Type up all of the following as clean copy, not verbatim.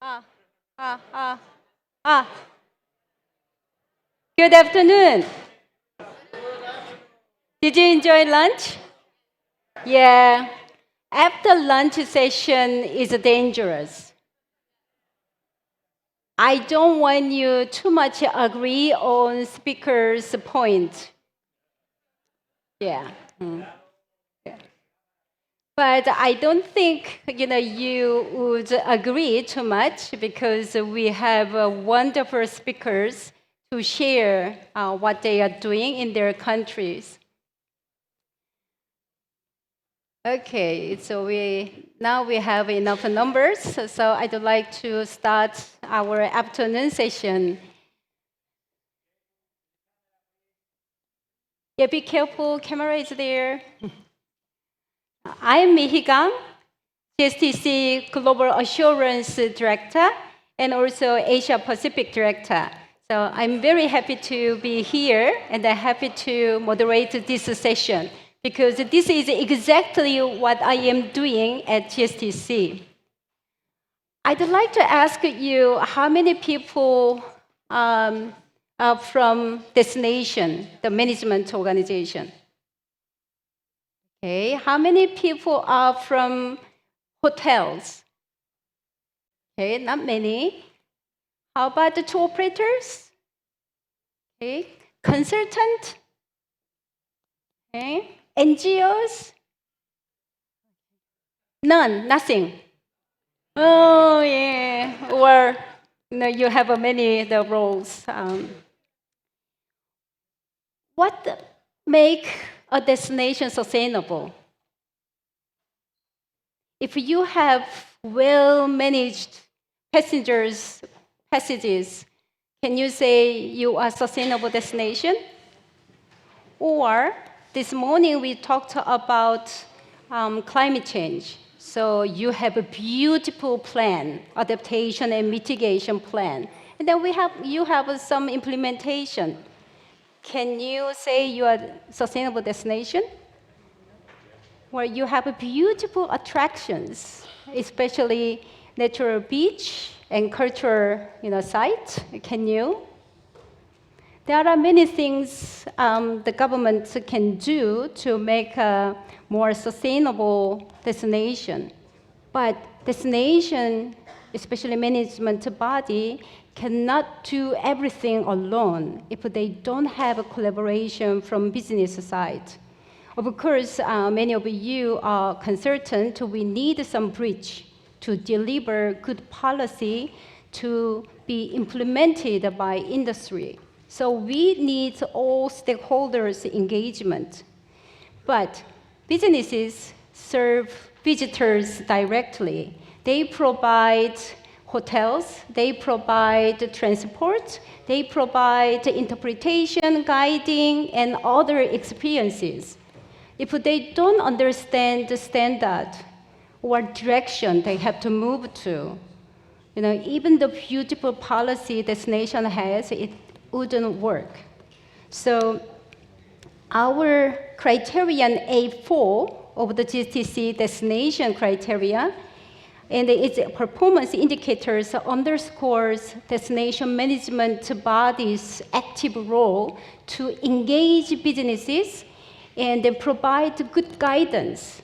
Ah, ah, ah, ah. Good afternoon. Did you enjoy lunch? Yeah. After lunch session is dangerous. I don't want you too much agree on speaker's point. Yeah. Yeah. But I don't think you would agree too much because we have wonderful speakers to share what they are doing in their countries. Okay, so now we have enough numbers, so I'd like to start our afternoon session. Yeah, be careful, camera is there. I'm Mihee Kang, GSTC Global Assurance Director and also Asia Pacific Director. So I'm very happy to be here and I'm happy to moderate this session because this is exactly what I am doing at GSTC. I'd like to ask you how many people are from Destination, the management organization? Okay, how many people are from hotels? Okay, not many. How about the tour operators? Okay, consultant? Okay, NGOs? None, nothing. Oh, yeah. Or you have many the roles. What make a destination sustainable? If you have well-managed passages, can you say you are a sustainable destination? Or this morning we talked about climate change. So you have a beautiful plan, adaptation and mitigation plan. And then you have some implementation. Can you say you are a sustainable destination? Where you have beautiful attractions, especially natural beach and cultural site. Can you? There are many things the government can do to make a more sustainable destination. But destination, especially management body, cannot do everything alone if they don't have a collaboration from business side. Of course, many of you are consultants. We need some bridge to deliver good policy to be implemented by industry. So we need all stakeholders' engagement. But businesses serve visitors directly. They provide hotels, they provide transport, they provide interpretation, guiding, and other experiences. If they don't understand the standard or direction they have to move to, even the beautiful policy destination has, it wouldn't work. So our Criterion A4 of the GSTC Destination Criteria and its performance indicators underscores destination management body's active role to engage businesses and provide good guidance,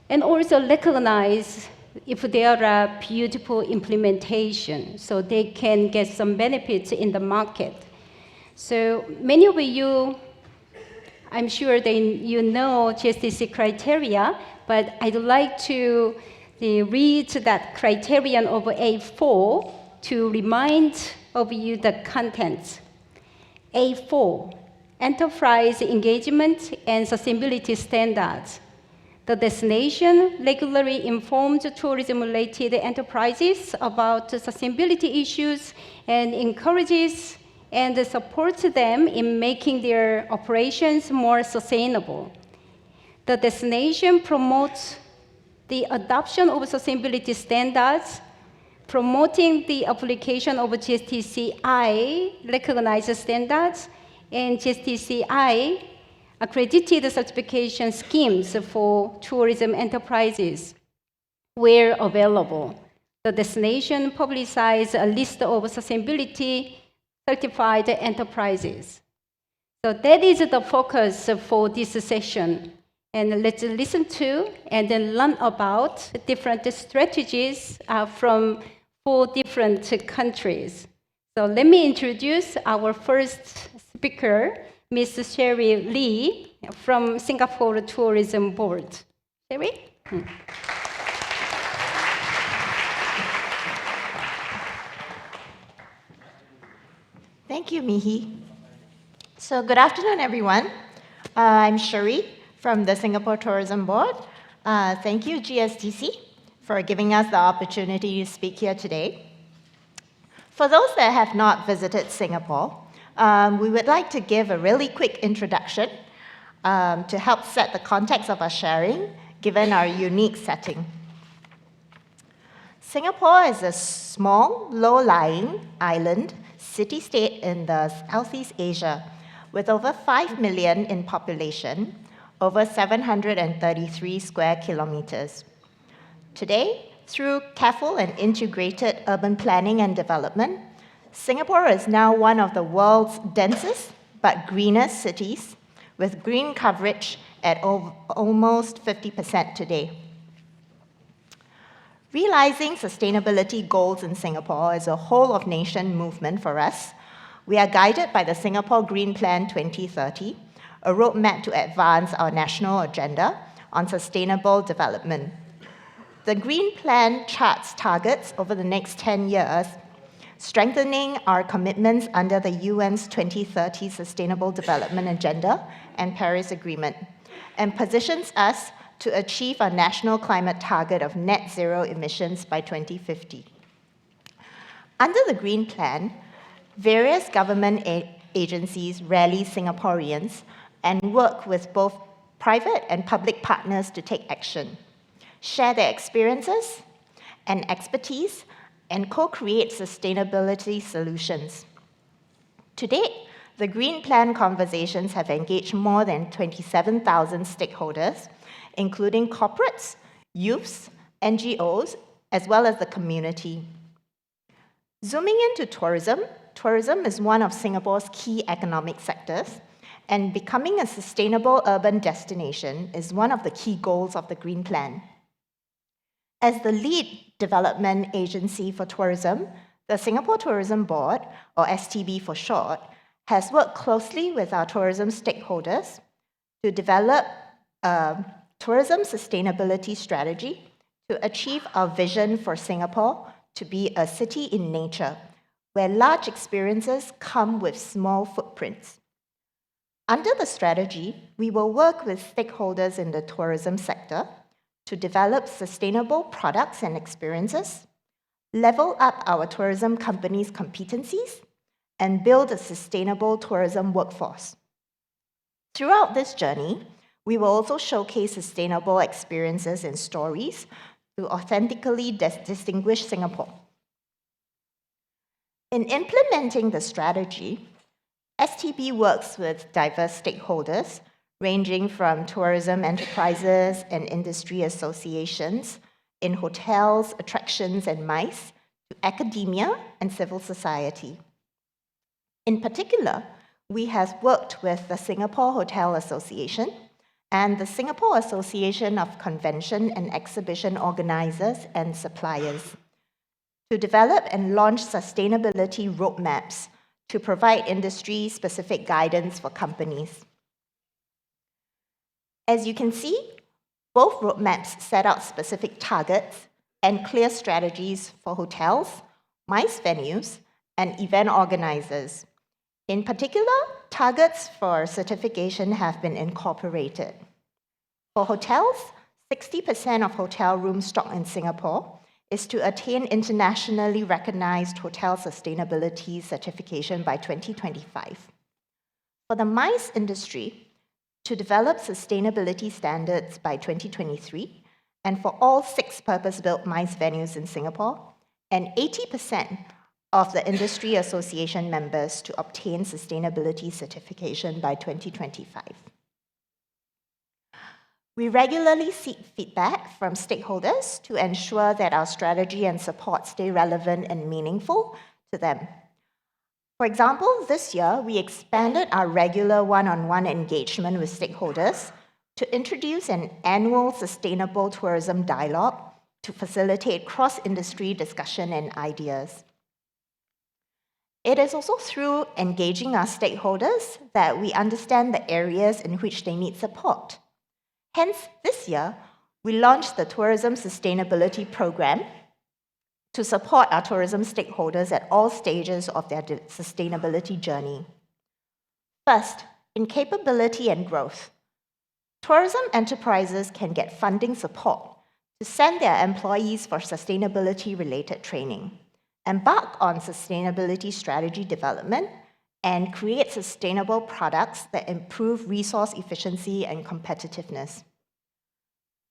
and also recognize if there are beautiful implementation, so they can get some benefits in the market. So many of you, I'm sure you know GSTC criteria, but I'd like to read that criterion of A4 to remind of you the contents. A4. Enterprise engagement and sustainability standards. The destination regularly informs tourism-related enterprises about sustainability issues and encourages and supports them in making their operations more sustainable. The destination promotes the adoption of sustainability standards, promoting the application of GSTCI recognized standards and GSTCI accredited certification schemes for tourism enterprises where available. The destination publicized a list of sustainability certified enterprises. So that is the focus for this session. And let's listen to and then learn about different strategies from 4 different countries. So let me introduce our first speaker, Ms. Cherie Lee from Singapore Tourism Board. Cherie? Thank you, Mihee. So good afternoon, everyone. I'm Cherie from the Singapore Tourism Board. Thank you, GSTC, for giving us the opportunity to speak here today. For those that have not visited Singapore, we would like to give a really quick introduction to help set the context of our sharing, given our unique setting. Singapore is a small, low-lying island city-state in the Southeast Asia with over 5 million in population, over 733 square kilometers. Today, through careful and integrated urban planning and development, Singapore is now one of the world's densest but greenest cities, with green coverage at almost 50% today. Realizing sustainability goals in Singapore is a whole-of-nation movement for us. We are guided by the Singapore Green Plan 2030, a roadmap to advance our national agenda on sustainable development. The Green Plan charts targets over the next 10 years, strengthening our commitments under the UN's 2030 Sustainable Development Agenda and Paris Agreement, and positions us to achieve our national climate target of net zero emissions by 2050. Under the Green Plan, various government agencies rally Singaporeans and work with both private and public partners to take action, share their experiences and expertise, and co-create sustainability solutions. To date, the Green Plan conversations have engaged more than 27,000 stakeholders, including corporates, youths, NGOs, as well as the community. Zooming into tourism, tourism is one of Singapore's key economic sectors, and becoming a sustainable urban destination is one of the key goals of the Green Plan. As the lead development agency for tourism, the Singapore Tourism Board, or STB for short, has worked closely with our tourism stakeholders to develop a tourism sustainability strategy to achieve our vision for Singapore to be a city in nature, where large experiences come with small footprints. Under the strategy, we will work with stakeholders in the tourism sector to develop sustainable products and experiences, level up our tourism companies' competencies, and build a sustainable tourism workforce. Throughout this journey, we will also showcase sustainable experiences and stories to authentically distinguish Singapore. In implementing the strategy, STB works with diverse stakeholders, ranging from tourism enterprises and industry associations in hotels, attractions, and MICE, to academia and civil society. In particular, we have worked with the Singapore Hotel Association and the Singapore Association of Convention and Exhibition Organizers and Suppliers to develop and launch sustainability roadmaps to provide industry-specific guidance for companies. As you can see, both roadmaps set out specific targets and clear strategies for hotels, MICE venues, and event organizers. In particular, targets for certification have been incorporated. For hotels, 60% of hotel room stock in Singapore is to attain internationally recognized hotel sustainability certification by 2025. For the MICE industry, to develop sustainability standards by 2023, and for all 6 purpose-built MICE venues in Singapore, and 80% of the industry association members to obtain sustainability certification by 2025. We regularly seek feedback from stakeholders to ensure that our strategy and support stay relevant and meaningful to them. For example, this year, we expanded our regular one-on-one engagement with stakeholders to introduce an annual sustainable tourism dialogue to facilitate cross-industry discussion and ideas. It is also through engaging our stakeholders that we understand the areas in which they need support. Hence, this year, we launched the Tourism Sustainability Program to support our tourism stakeholders at all stages of their sustainability journey. First, in capability and growth, tourism enterprises can get funding support to send their employees for sustainability-related training, embark on sustainability strategy development, and create sustainable products that improve resource efficiency and competitiveness.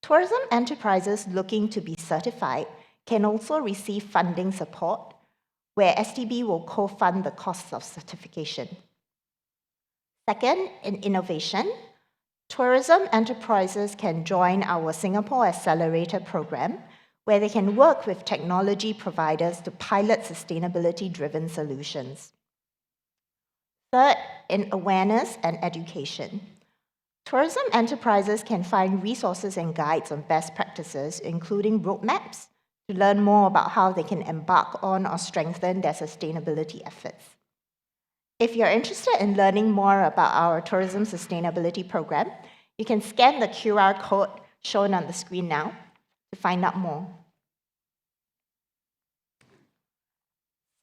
Tourism enterprises looking to be certified can also receive funding support, where STB will co-fund the costs of certification. Second, in innovation, tourism enterprises can join our Singapore Accelerator program, where they can work with technology providers to pilot sustainability-driven solutions. Third, in awareness and education. Tourism enterprises can find resources and guides on best practices, including roadmaps, to learn more about how they can embark on or strengthen their sustainability efforts. If you're interested in learning more about our tourism sustainability program, you can scan the QR code shown on the screen now to find out more.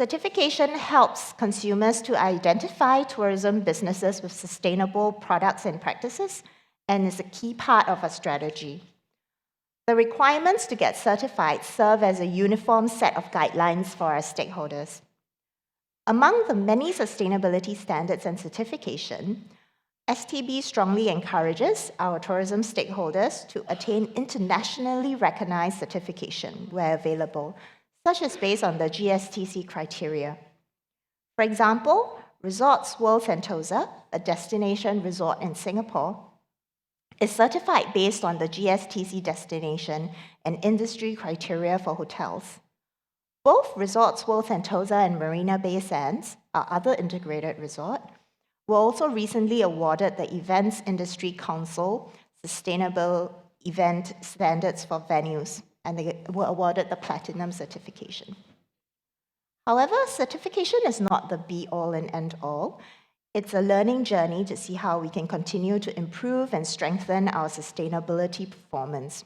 Certification helps consumers to identify tourism businesses with sustainable products and practices and is a key part of our strategy. The requirements to get certified serve as a uniform set of guidelines for our stakeholders. Among the many sustainability standards and certification, STB strongly encourages our tourism stakeholders to attain internationally recognized certification where available, such as based on the GSTC criteria. For example, Resorts World Sentosa, a destination resort in Singapore, is certified based on the GSTC Destination and Industry Criteria for hotels. Both Resorts World Sentosa and Marina Bay Sands, our other integrated resort, were also recently awarded the Events Industry Council Sustainable Event Standards for Venues, and they were awarded the Platinum certification. However, certification is not the be-all and end-all. It's a learning journey to see how we can continue to improve and strengthen our sustainability performance.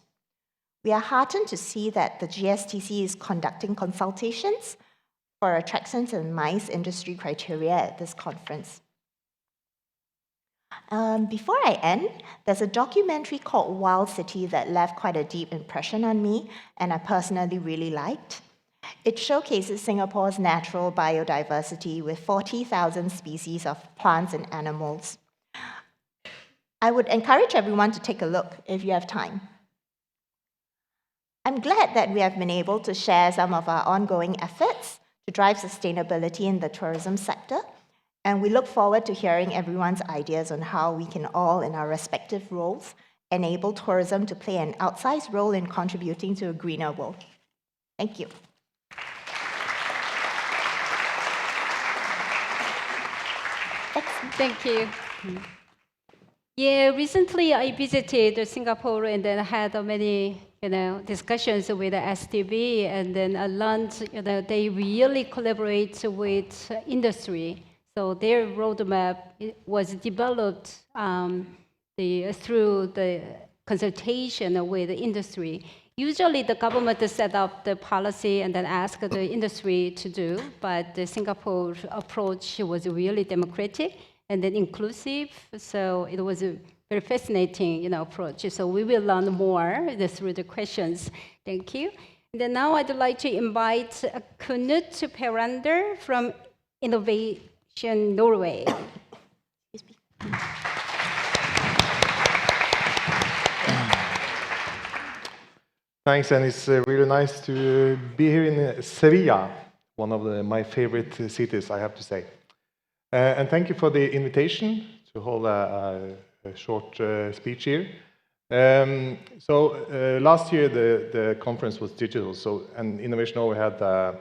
We are heartened to see that the GSTC is conducting consultations for attractions and MICE industry criteria at this conference. Before I end, there's a documentary called Wild City that left quite a deep impression on me, and I personally really liked. It showcases Singapore's natural biodiversity with 40,000 species of plants and animals. I would encourage everyone to take a look if you have time. I'm glad that we have been able to share some of our ongoing efforts to drive sustainability in the tourism sector, and we look forward to hearing everyone's ideas on how we can all, in our respective roles, enable tourism to play an outsized role in contributing to a greener world. Thank you. Thank you. Yeah, recently I visited Singapore and then had many discussions with the STB, and then I learned they really collaborate with industry. So their roadmap was developed through the consultation with the industry. Usually the government set up the policy and then ask the industry to do, but the Singapore approach was really democratic and then inclusive. So it was a very fascinating approach. So we will learn more through the questions. Thank you. And then now I'd like to invite Knut Perander from Innovation Norway. Thanks, and it's really nice to be here in Sevilla, one of my favorite cities, I have to say. And thank you for the invitation to hold a short speech here. Last year the conference was digital, and Innovation Norway had a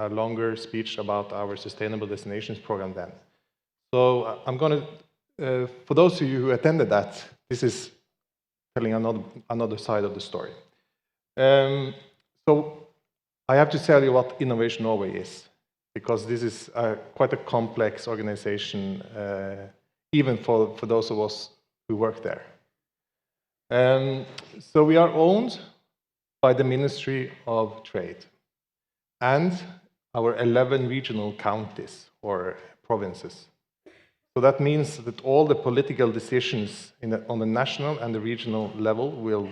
longer speech about our Sustainable Destinations program then. So I'm going to, for those of you who attended that, this is telling another side of the story. So I have to tell you what Innovation Norway is, because this is quite a complex organization, even for those of us who work there. So we are owned by the Ministry of Trade and our 11 regional counties or provinces. So that means that all the political decisions on the national and the regional level will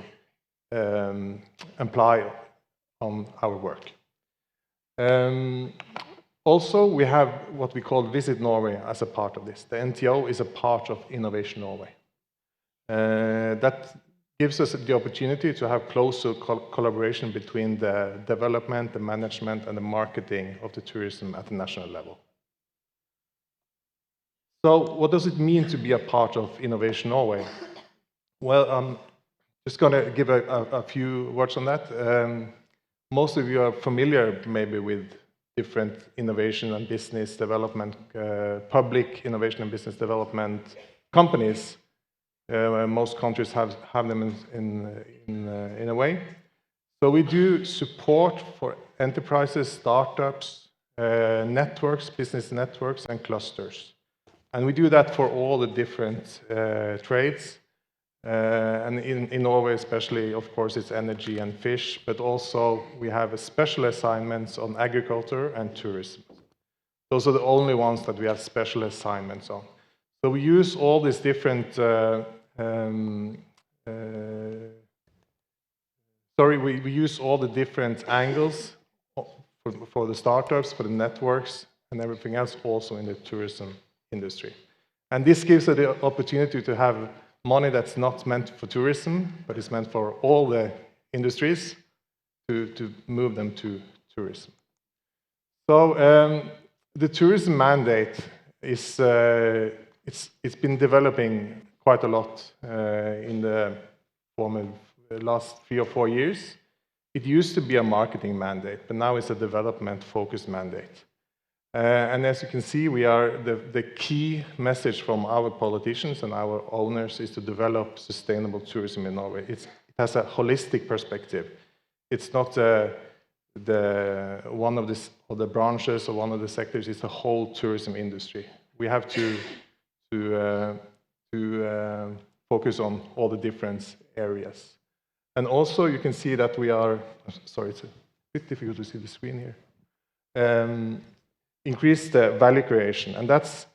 apply on our work. Also, we have what we call Visit Norway as a part of this. The NTO is a part of Innovation Norway. That gives us the opportunity to have closer collaboration between the development, the management, and the marketing of the tourism at the national level. So what does it mean to be a part of Innovation Norway? Well, I'm just going to give a few words on that. Most of you are familiar maybe with different innovation and business development, public innovation and business development companies. Most countries have them in a way. So we do support for enterprises, startups, networks, business networks, and clusters. And we do that for all the different trades. And in Norway especially, of course, it's energy and fish, but also we have special assignments on agriculture and tourism. Those are the only ones that we have special assignments on. So we use all these different we use all the different angles for the startups, for the networks, and everything else also in the tourism industry. And this gives us the opportunity to have money that's not meant for tourism, but is meant for all the industries to move them to tourism. So the tourism mandate is it's been developing quite a lot in the last 3 or 4 years. It used to be a marketing mandate, but now it's a development-focused mandate. And as you can see, we are the key message from our politicians and our owners is to develop sustainable tourism in Norway. It has a holistic perspective. It's not one of the branches or one of the sectors. It's the whole tourism industry. We have to focus on all the different areas. And also, you can see that we are. Sorry, it's a bit difficult to see the screen here. Increase the value creation, and that's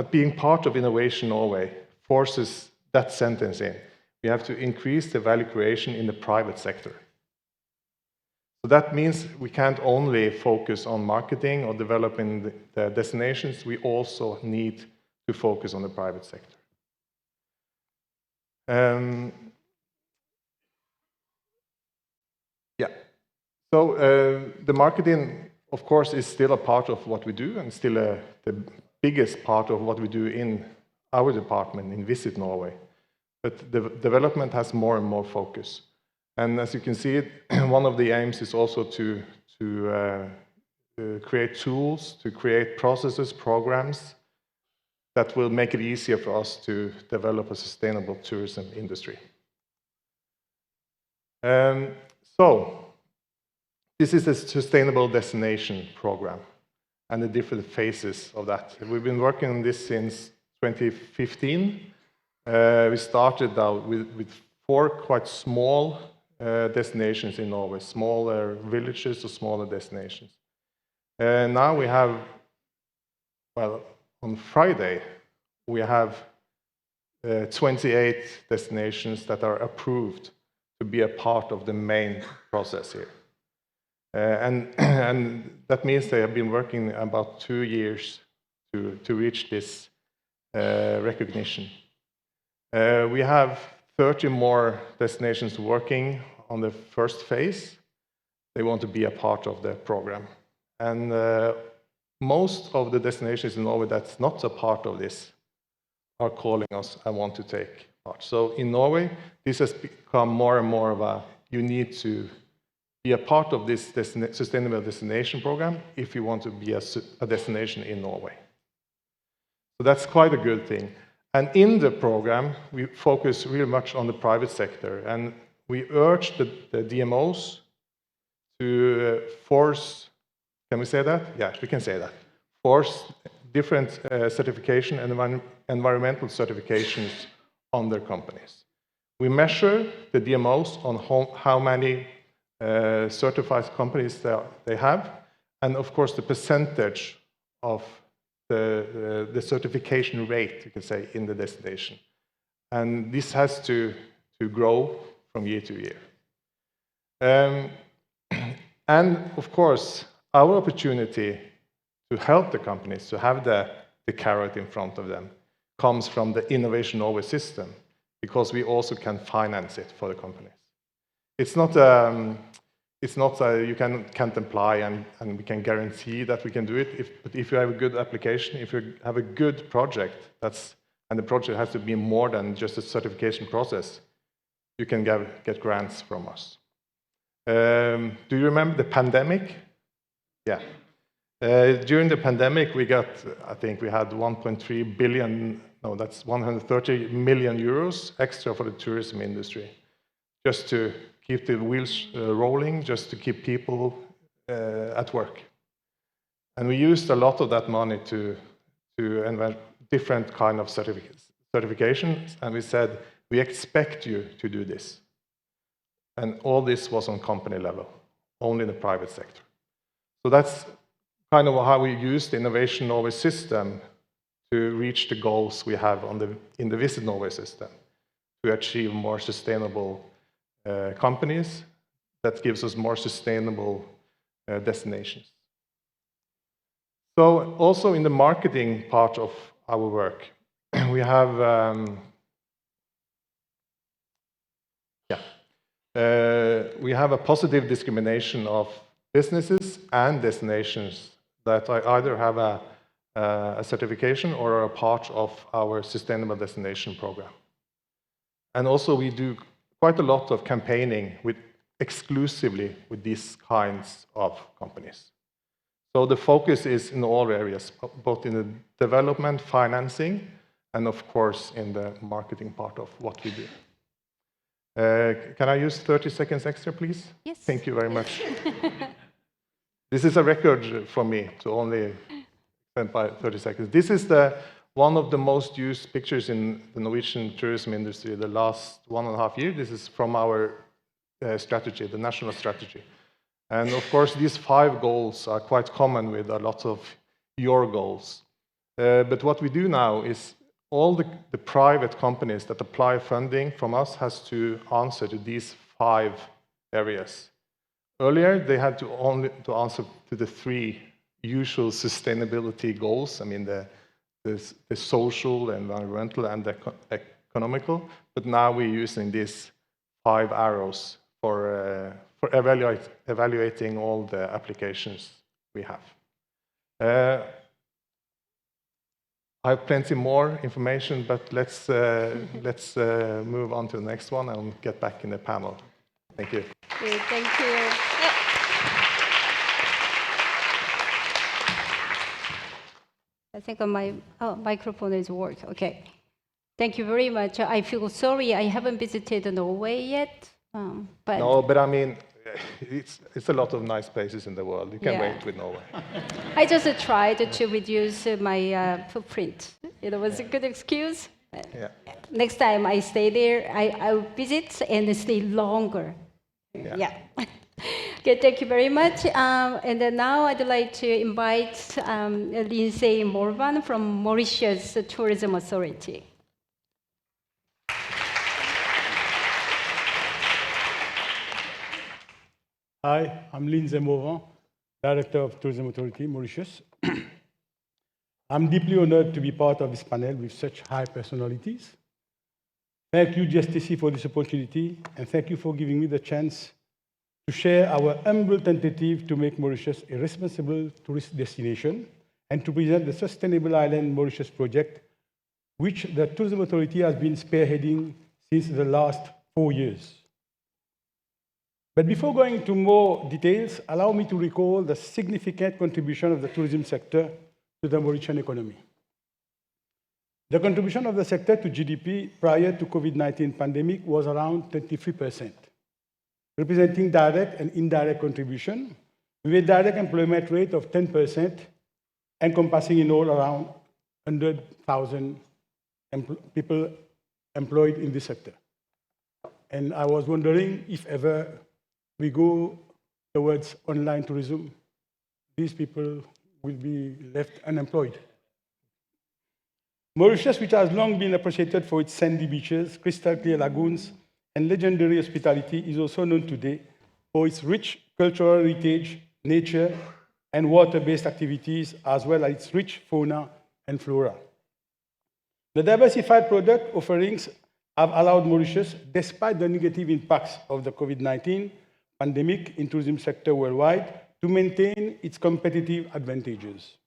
being part of Innovation Norway forces that sentence in. We have to increase the value creation in the private sector. So that means we can't only focus on marketing or developing the destinations, we also need to focus on the private sector. So the marketing, of course, is still a part of what we do and still the biggest part of what we do in our department in Visit Norway. But the development has more and more focus. And as you can see, one of the aims is also to create tools, to create processes, programs that will make it easier for us to develop a sustainable tourism industry. So, this is the Sustainable Destination Program and the different phases of that. We've been working on this since 2015. We started out with 4 quite small destinations in Norway, smaller villages or smaller destinations. Now we have, well, on Friday, we have 28 destinations that are approved to be a part of the main process here. And that means they have been working about 2 years to reach this recognition. We have 30 more destinations working on the first phase. They want to be a part of the program. And most of the destinations in Norway that's not a part of this are calling us, I want to take part. So in Norway, this has become more and more of a, you need to be a part of this sustainable destination program if you want to be a destination in Norway. So that's quite a good thing. And in the program, we focus really much on the private sector, and we urge the DMOs to force, can we say that? Yeah, we can say that. Force different certification and environmental certifications on their companies. We measure the DMOs on how many certified companies they have, and of course the percentage of the certification rate, you can say, in the destination. And this has to grow from year to year. And of course, our opportunity to help the companies to have the carrot in front of them comes from the Innovation Norway system, because we also can finance it for the companies. It's not you can't apply and we can guarantee that we can do it. But if you have a good application, if you have a good project, and the project has to be more than just a certification process, you can get grants from us. Do you remember the pandemic? Yeah. During the pandemic, we got, I think we had 1.3 billion, no, that's 130 million euros extra for the tourism industry, just to keep the wheels rolling, just to keep people at work. And we used a lot of that money to invent different kind of certifications, and we said, we expect you to do this. And all this was on company level, only in the private sector. So that's kind of how we use the Innovation Norway system to reach the goals we have in the Visit Norway system, to achieve more sustainable companies that gives us more sustainable destinations. So also in the marketing part of our work, we have we have a positive discrimination of businesses and destinations that either have a certification or are a part of our Sustainable Destination Program. And also we do quite a lot of campaigning exclusively with these kinds of companies. So the focus is in all areas, both in the development, financing, and of course in the marketing part of what we do. Can I use 30 seconds extra, please? Yes. Thank you very much. This is a record for me to only spend by 30 seconds. This is one of the most used pictures in the Norwegian tourism industry the last 1.5 years. This is from our strategy, the national strategy. And of course, these 5 goals are quite common with a lot of your goals. But what we do now is all the private companies that apply funding from us has to answer to these 5 areas. Earlier, they had to answer to the 3 usual sustainability goals. I mean, the social, environmental, and the economical. But now we're using these 5 arrows for evaluating all the applications we have. I have plenty more information, but let's move on to the next one and get back in the panel. Thank you. Okay, thank you. I think my microphone is working. Okay. Thank you very much. I feel sorry I haven't visited Norway yet. But no, but I mean, it's a lot of nice places in the world. You can wait with Norway. I just tried to reduce my footprint. It was a good excuse. Yeah. Next time I stay there, I'll visit and stay longer. Yeah. Okay, thank you very much. And then now I'd like to invite Lindsay and Morvan from Mauritius Tourism Authority. Hi, I'm Lindsay Morvan, Director of Tourism Authority, Mauritius. I'm deeply honored to be part of this panel with such high personalities. Thank you, GSTC, for this opportunity, and thank you for giving me the chance to share our humble tentative to make Mauritius a responsible tourist destination and to present the Sustainable Island Mauritius project, which the Tourism Authority has been spearheading since the last 4 years. But before going into more details, allow me to recall the significant contribution of the tourism sector to the Mauritian economy. The contribution of the sector to GDP prior to COVID-19 pandemic was around 23%, representing direct and indirect contribution, with a direct employment rate of 10%, encompassing in all around 100,000 people employed in this sector. And I was wondering if ever we go towards online tourism, these people will be left unemployed. Mauritius, which has long been appreciated for its sandy beaches, crystal clear lagoons, and legendary hospitality, is also known today for its rich cultural heritage, nature, and water-based activities, as well as its rich fauna and flora. The diversified product offerings have allowed Mauritius, despite the negative impacts of the COVID-19 pandemic in tourism sector worldwide, to maintain its competitive advantages.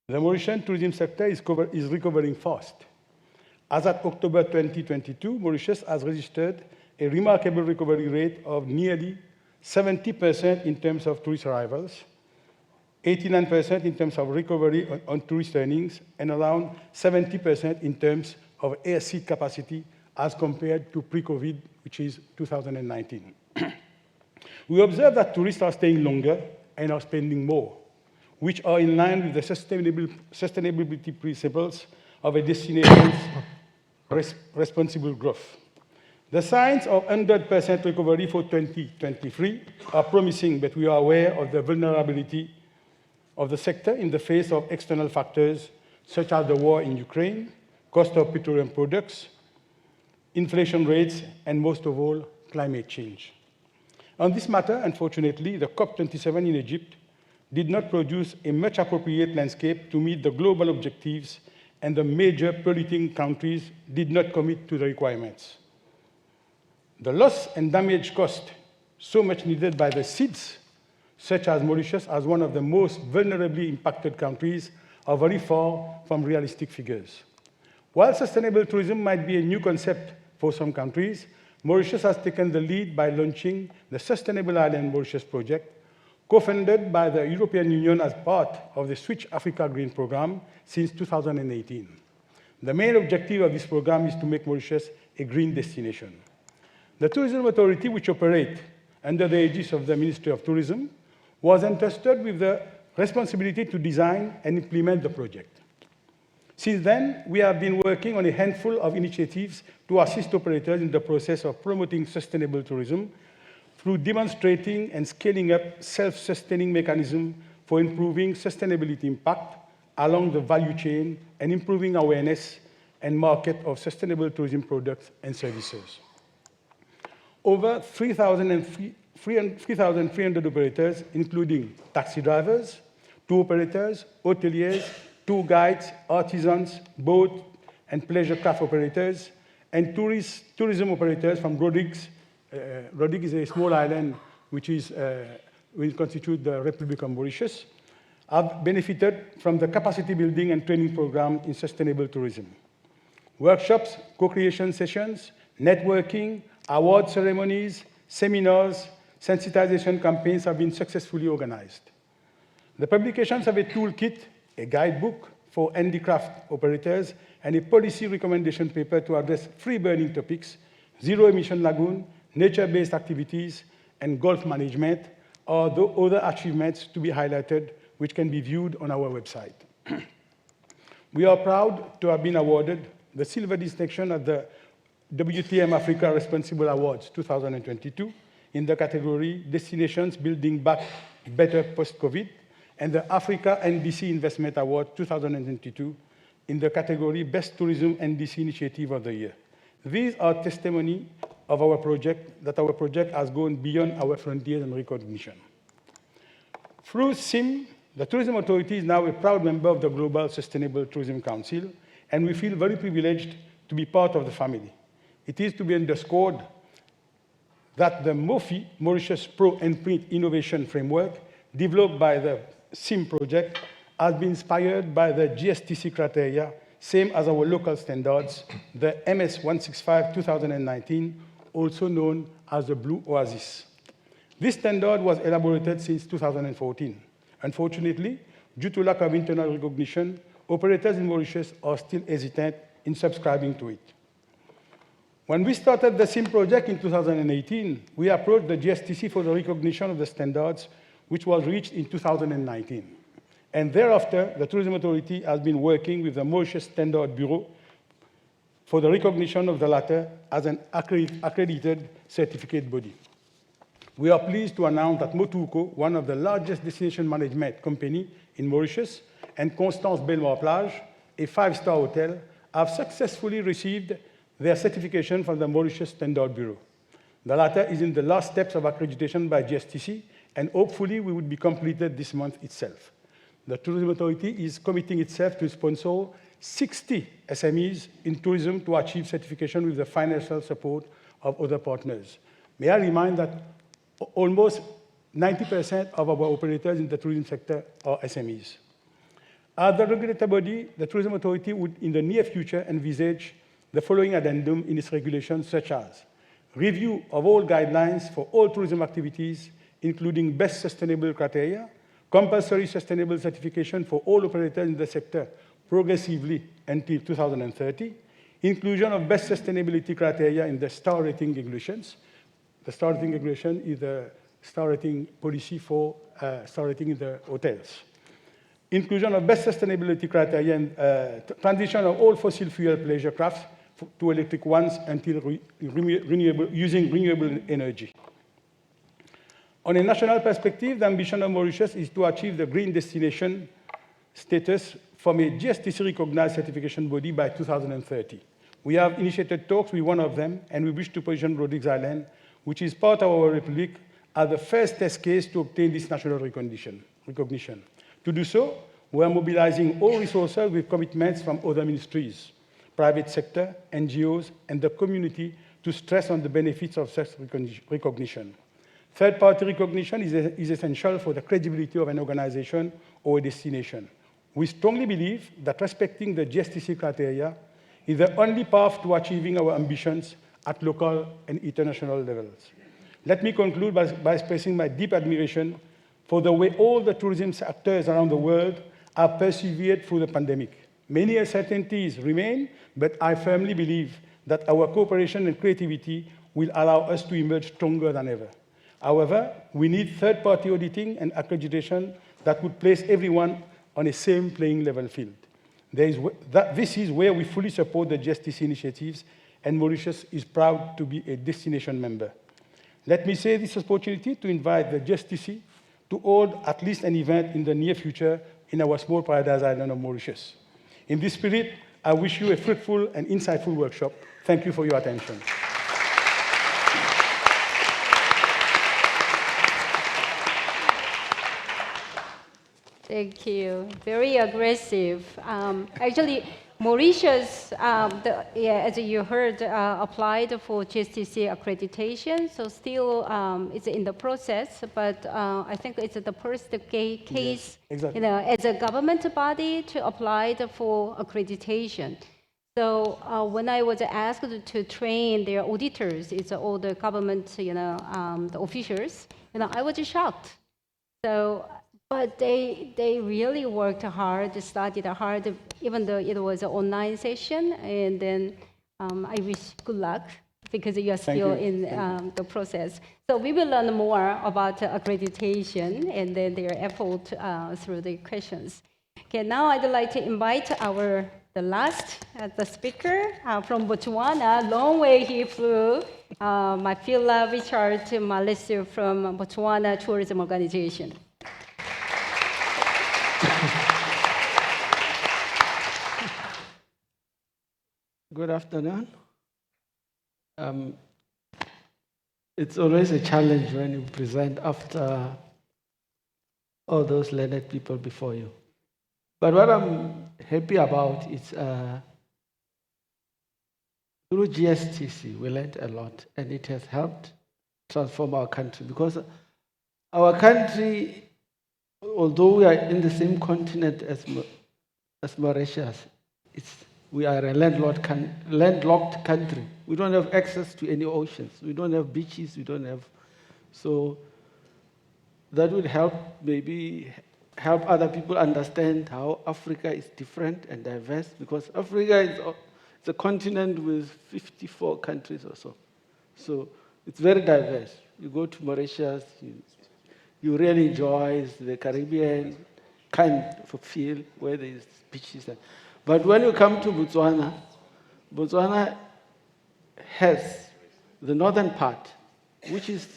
The Mauritian tourism sector is recovering fast. As at October 2022, Mauritius has registered a remarkable recovery rate of nearly 70% in terms of tourist arrivals, 89% in terms of recovery on tourist earnings, and around 70% in terms of air seat capacity as compared to pre-COVID, which is 2019. We observe that tourists are staying longer and are spending more, which are in line with the sustainability principles of a destination's responsible growth. The signs of 100% recovery for 2023 are promising, but we are aware of the vulnerability of the sector in the face of external factors such as the war in Ukraine, cost of petroleum products, inflation rates, and most of all, climate change. On this matter, unfortunately, the COP27 in Egypt did not produce a much appropriate landscape to meet the global objectives, and the major polluting countries did not commit to the requirements. The loss and damage cost so much needed by the SIDS, such as Mauritius as one of the most vulnerably impacted countries, are very far from realistic figures. While sustainable tourism might be a new concept for some countries, Mauritius has taken the lead by launching the Sustainable Island Mauritius project, co-funded by the European Union as part of the Switch Africa Green Programme since 2018. The main objective of this program is to make Mauritius a green destination. The Tourism Authority, which operates under the aegis of the Ministry of Tourism, was entrusted with the responsibility to design and implement the project. Since then, we have been working on a handful of initiatives to assist operators in the process of promoting sustainable tourism through demonstrating and scaling up self-sustaining mechanisms for improving sustainability impact along the value chain and improving awareness and market of sustainable tourism products and services. Over 3,300 operators, including taxi drivers, tour operators, hoteliers, tour guides, artisans, boat and pleasure craft operators, and tourism operators from Rodrigues. Rodrigues is a small island which will constitute the Republic of Mauritius, have benefited from the capacity building and training program in sustainable tourism. Workshops, co-creation sessions, networking, award ceremonies, seminars, sensitization campaigns have been successfully organized. The publications of a toolkit, a guidebook for handicraft operators, and a policy recommendation paper to address free burning topics, zero-emission lagoon, nature-based activities, and golf management are the other achievements to be highlighted, which can be viewed on our website. We are proud to have been awarded the silver distinction at the WTM Africa Responsible Awards 2022 in the category Destinations Building Back Better Post-COVID, and the Africa NDC Investment Award 2022 in the category Best Tourism NDC Initiative of the Year. These are testimony of our project, that our project has gone beyond our frontiers and recognition. Through SIM, the Tourism Authority is now a proud member of the Global Sustainable Tourism Council, and we feel very privileged to be part of the family. It is to be underscored that the MOFI, Mauritius Pro and Print Innovation Framework, developed by the SIM project, has been inspired by the GSTC criteria same as our local standards, the MS 165-2019, also known as the Blue Oasis. This standard was elaborated since 2014. Unfortunately, due to lack of internal recognition, operators in Mauritius are still hesitant in subscribing to it. When we started the SIM project in 2018, we approached the GSTC for the recognition of the standards, which was reached in 2019. And thereafter, the Tourism Authority has been working with the Mauritius Standard Bureau for the recognition of the latter as an accredited certificate body. We are pleased to announce that Motuco, one of the largest destination management companies in Mauritius, and Constance Belmar Plage, a five-star hotel, have successfully received their certification from the Mauritius Standard Bureau. The latter is in the last steps of accreditation by GSTC, and hopefully we will be completed this month itself. The Tourism Authority is committing itself to sponsor 60 SMEs in tourism to achieve certification with the financial support of other partners. May I remind that almost 90% of our operators in the tourism sector are SMEs. As the regulatory body, the Tourism Authority would, in the near future, envisage the following addendum in its regulations, such as review of all guidelines for all tourism activities, including best sustainable criteria, compulsory sustainable certification for all operators in the sector progressively until 2030, inclusion of best sustainability criteria in the star rating regulations. The star rating regulation is the star rating policy for star rating in the hotels. Inclusion of best sustainability criteria and transition of all fossil fuel pleasure crafts to electric ones until using renewable energy. On a national perspective, the ambition of Mauritius is to achieve the green destination status from a GSTC-recognized certification body by 2030. We have initiated talks with one of them, and we wish to position Rodrigues Island, which is part of our republic, as the first test case to obtain this national recognition. To do so, we are mobilizing all resources with commitments from other ministries, private sector, NGOs, and the community to stress on the benefits of such recognition. Third-party recognition is essential for the credibility of an organization or a destination. We strongly believe that respecting the GSTC criteria is the only path to achieving our ambitions at local and international levels. Let me conclude by expressing my deep admiration for the way all the tourism actors around the world have persevered through the pandemic. Many uncertainties remain, but I firmly believe that our cooperation and creativity will allow us to emerge stronger than ever. However, we need third-party auditing and accreditation that would place everyone on a same playing level field. This is where we fully support the GSTC initiatives, and Mauritius is proud to be a destination member. Let me seize this opportunity to invite the GSTC to hold at least an event in the near future in our small paradise island of Mauritius. In this spirit, I wish you a fruitful and insightful workshop. Thank you for your attention. Thank you. Very aggressive. Actually, Mauritius, as you heard, applied for GSTC accreditation, so still it's in the process, but I think it's the first case, yes, exactly. As a government body to apply for accreditation. So when I was asked to train their auditors, it's all the government, the officials, I was shocked. So. But they really worked hard, studied hard, even though it was an online session. And then I wish good luck because you are still in the process. So we will learn more about accreditation and then their effort through the questions. Okay, now I'd like to invite the last speaker from Botswana. Long way he flew. Mafila Richard Malesu from Botswana Tourism Organization. Good afternoon. It's always a challenge when you present after all those learned people before you. But what I'm happy about is through GSTC, we learned a lot, and it has helped transform our country, because our country, although we are in the same continent as Mauritius, it's We are a landlocked country. We don't have access to any oceans. We don't have beaches. We don't have. So that would help maybe help other people understand how Africa is different and diverse, because Africa is a continent with 54 countries or so. So it's very diverse. You go to Mauritius, you really enjoy the Caribbean kind of a feel where there's beaches. But when you come to Botswana, Botswana has the northern part, which is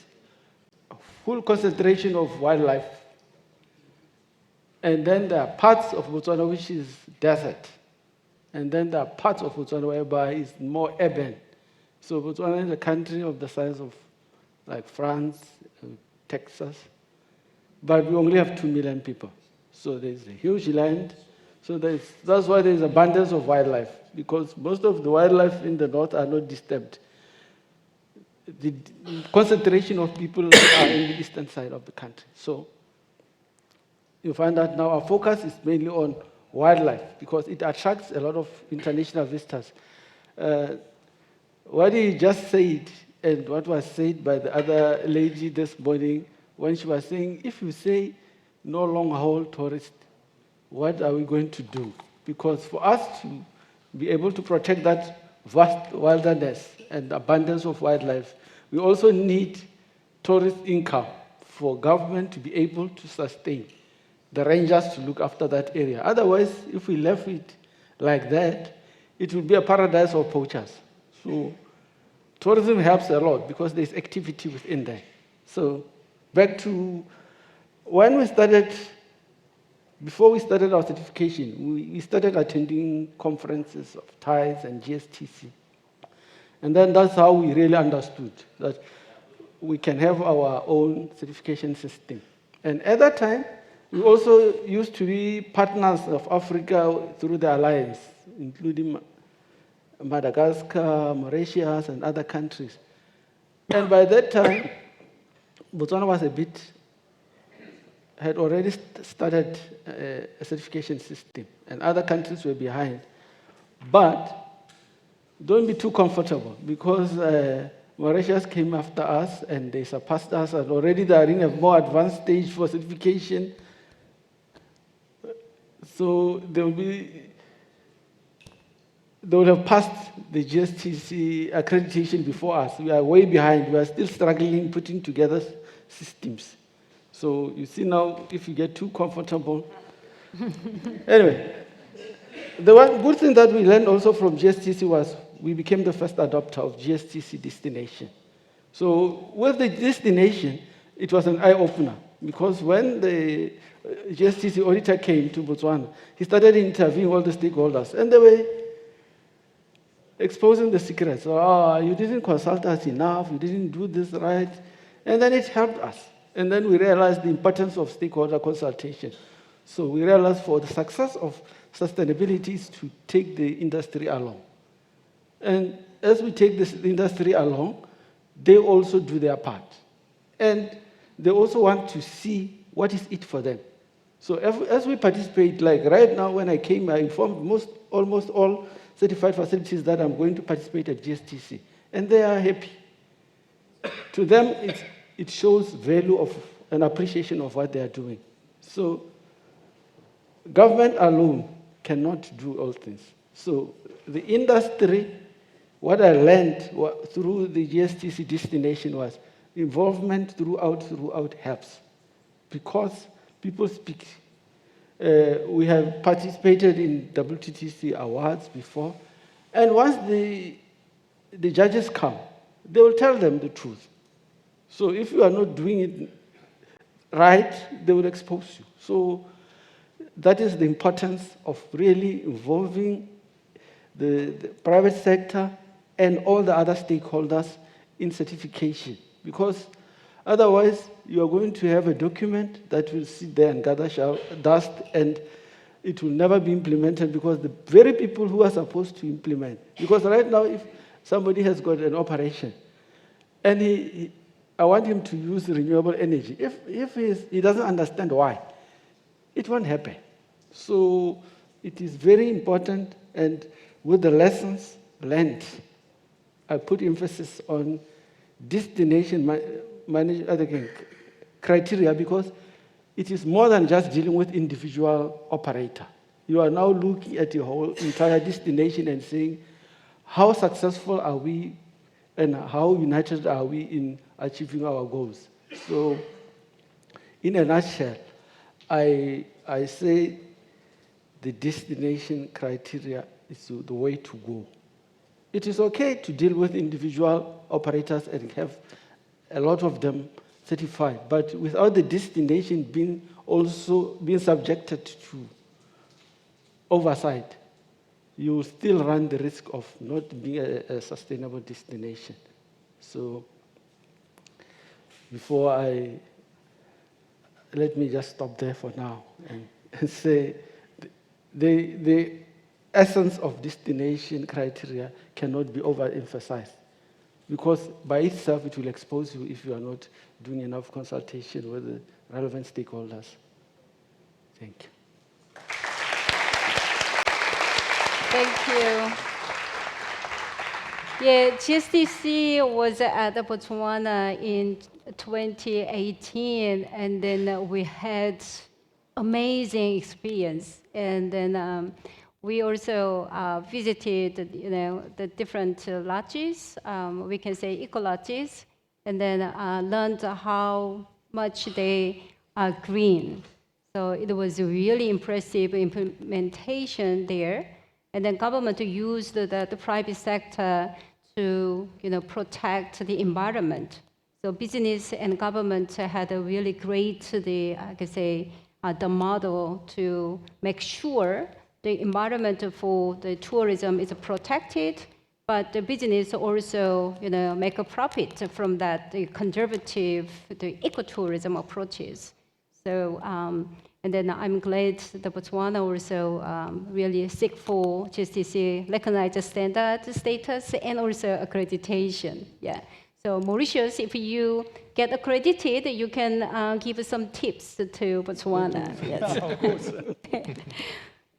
a full concentration of wildlife. And then there are parts of Botswana which is desert. And then there are parts of Botswana whereby it's more urban. So Botswana is a country of the size of like France, Texas. But we only have 2 million people. So there's a huge land. So that's why there's abundance of wildlife, because most of the wildlife in the north are not disturbed. The concentration of people are in the eastern side of the country. So you find that now our focus is mainly on wildlife because it attracts a lot of international visitors. What he just said and what was said by the other lady this morning when she was saying, if you say no long-haul tourists, what are we going to do? Because for us to be able to protect that vast wilderness and abundance of wildlife, we also need tourist income for government to be able to sustain the rangers to look after that area. Otherwise, if we left it like that, it would be a paradise of poachers. So tourism helps a lot because there's activity within there. So back to when we started, before we started our certification, we started attending conferences of TIES and GSTC. And then that's how we really understood that we can have our own certification system. And at that time, we also used to be partners of Africa through the alliance, including Madagascar, Mauritius, and other countries. And by that time, Botswana was had already started a certification system, and other countries were behind. But don't be too comfortable, because Mauritius came after us, and they surpassed us, and already they are in a more advanced stage for certification. So they would have passed the GSTC accreditation before us. We are way behind. We are still struggling putting together systems. So you see now, if you get too comfortable. Anyway, the one good thing that we learned also from GSTC was we became the first adopter of GSTC Destination. So with the destination, it was an eye-opener, because when the GSTC auditor came to Botswana, he started interviewing all the stakeholders, and they were exposing the secrets. Oh, you didn't consult us enough, you didn't do this right. And then it helped us. And then we realized the importance of stakeholder consultation. So we realized for the success of sustainability is to take the industry along. And as we take this industry along, they also do their part. And they also want to see what is it for them. So as we participate, like right now when I came, I informed almost all certified facilities that I'm going to participate at GSTC. And they are happy. To them, it shows value of an appreciation of what they are doing. So government alone cannot do all things. So the industry, what I learned through the GSTC destination was involvement throughout helps. Because people speak. We have participated in WTTC awards before. And once the judges come, they will tell them the truth. So if you are not doing it right, they will expose you. So that is the importance of really involving the private sector and all the other stakeholders in certification. Because otherwise, you are going to have a document that will sit there and gather dust, and it will never be implemented because the very people who are supposed to implement. Because right now, if somebody has got an operation, and I want him to use renewable energy, if he doesn't understand why, it won't happen. So it is very important, and with the lessons learned, I put emphasis on destination criteria because it is more than just dealing with individual operator. You are now looking at the whole entire destination and saying, how successful are we and how united are we in achieving our goals? So, in a nutshell, I say the destination criteria is the way to go. It is okay to deal with individual operators and have a lot of them certified, but without the destination being subjected to oversight, you will still run the risk of not being a sustainable destination. So let me just stop there for now and say the essence of destination criteria cannot be overemphasized, because by itself it will expose you if you are not doing enough consultation with the relevant stakeholders. Thank you. Thank you. Yeah, GSTC was at Botswana in 2018, and then we had amazing experience. And then we also visited, the different lodges, we can say eco-lodges, and then learned how much they are green. So it was a really impressive implementation there. And then government used the private sector to protect the environment. So business and government had a really great, the model to make sure the environment for the tourism is protected, but the business also make a profit from that, the conservative, the ecotourism approaches. So and then I'm glad that Botswana also really seek for GSTC recognized standard status and also accreditation. Yeah. So Mauritius, if you get accredited, you can give some tips to Botswana. Yes. Of course.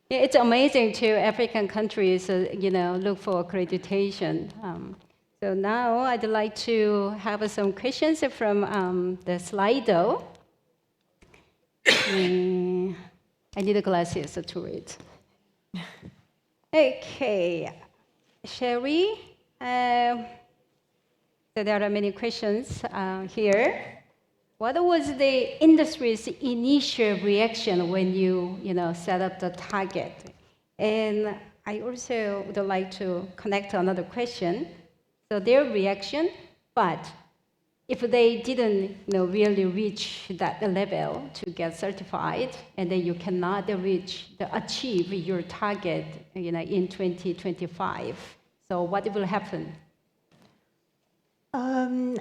Yeah, it's amazing to African countries, look for accreditation. So now I'd like to have some questions from the Slido. I need the glasses to read. Okay, Cherie, so there are many questions here. What was the industry's initial reaction when you set up the target? And I also would like to connect another question. So their reaction, but if they didn't really reach that level to get certified, and then you cannot achieve your target in 2025, so what will happen?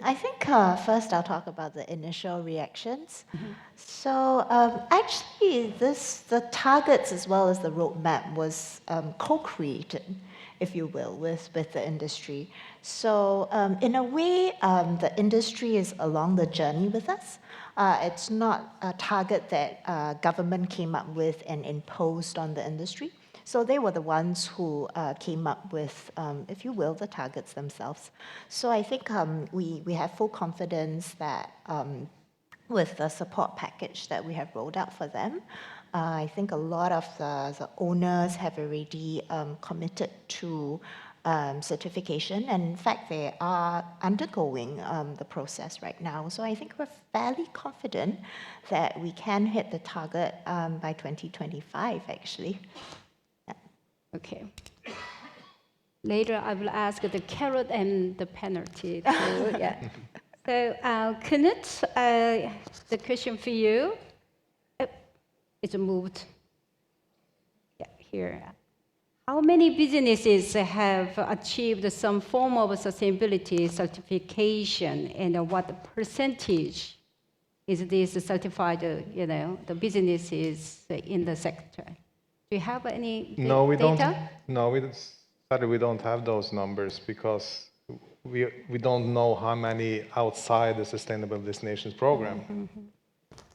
I think first I'll talk about the initial reactions. Mm-hmm. So actually the targets as well as the roadmap was co-created, if you will, with the industry. So in a way, the industry is along the journey with us. It's not a target that government came up with and imposed on the industry. So they were the ones who came up with, if you will, the targets themselves. So I think we have full confidence that with the support package that we have rolled out for them, I think a lot of the owners have already committed to certification, and in fact they are undergoing the process right now. So I think we're fairly confident that we can hit the target by 2025 actually. Yeah. Okay. Later I will ask the carrot and the penalty too. Yeah. So Knut, the question for you. It's moved. Yeah, here. How many businesses have achieved some form of sustainability certification, and what percentage is this certified, the businesses in the sector? Do you have any No, we data? don't. No, we don't have those numbers because we don't know how many outside the Sustainable Destinations Program. Mm-hmm.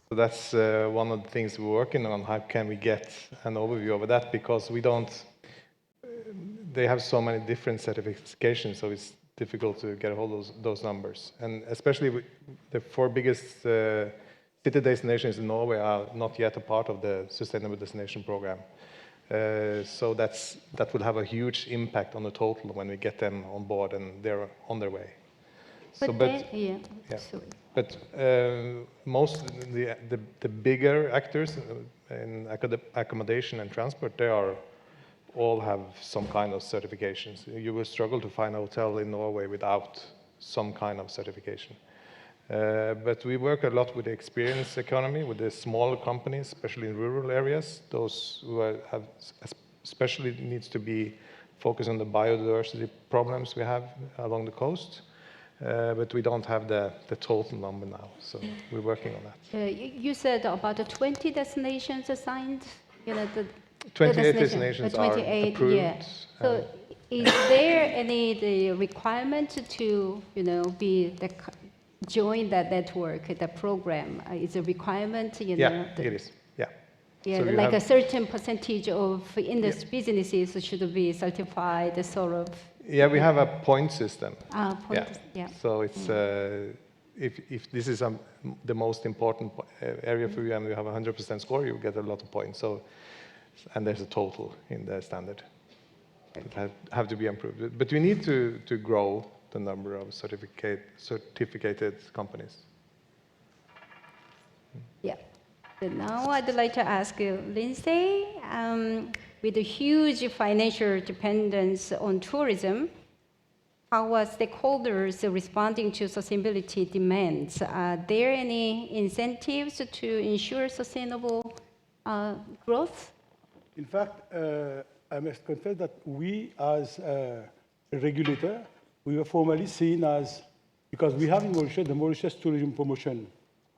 So that's one of the things we're working on. How can we get an overview of that? Because we don't. they have so many different certifications, so it's difficult to get a hold of those numbers. And especially the 4 biggest city destinations in Norway are not yet a part of the Sustainable Destination Program. So that will have a huge impact on the total when we get them on board and they're on their way. But most the bigger actors in accommodation and transport, they all have some kind of certifications. You will struggle to find a hotel in Norway without some kind of certification. But we work a lot with the experience economy, with the smaller companies, especially in rural areas. Those who have especially needs to be focused on the biodiversity problems we have along the coast. But we don't have the total number now, so we're working on that. You said about 20 destinations assigned. 28 destinations are approved. Yeah. So, is there any requirement to join that network, the program? Is a requirement? Yeah, it is. Yeah. Yeah, so like a certain percentage of businesses should be certified, sort of. Yeah, we have a point system. Yeah. So it's if this is the most important area for you and you have a 100% score, you get a lot of points. So, and there's a total in the standard that have to be improved. But we need to grow the number of certificated companies. Yeah. So now I'd like to ask Lindsay, with a huge financial dependence on tourism, how are stakeholders responding to sustainability demands? Are there any incentives to ensure sustainable growth? In fact, I must confess that we, as a regulator, we were formally seen as, because we have in Mauritius the Mauritius Tourism Promotion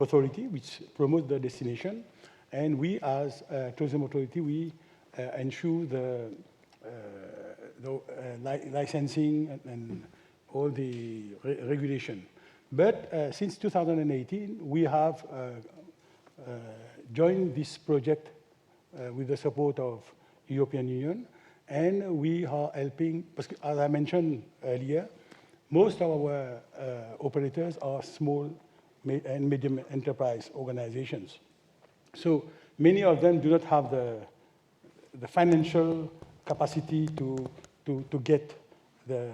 Authority, which promotes the destination, and we, as a tourism authority, we ensure the licensing and all the regulation. But since 2018, we have joined this project with the support of European Union, and we are helping, as I mentioned earlier, most of our operators are small and medium enterprise organizations. So many of them do not have the financial capacity to get the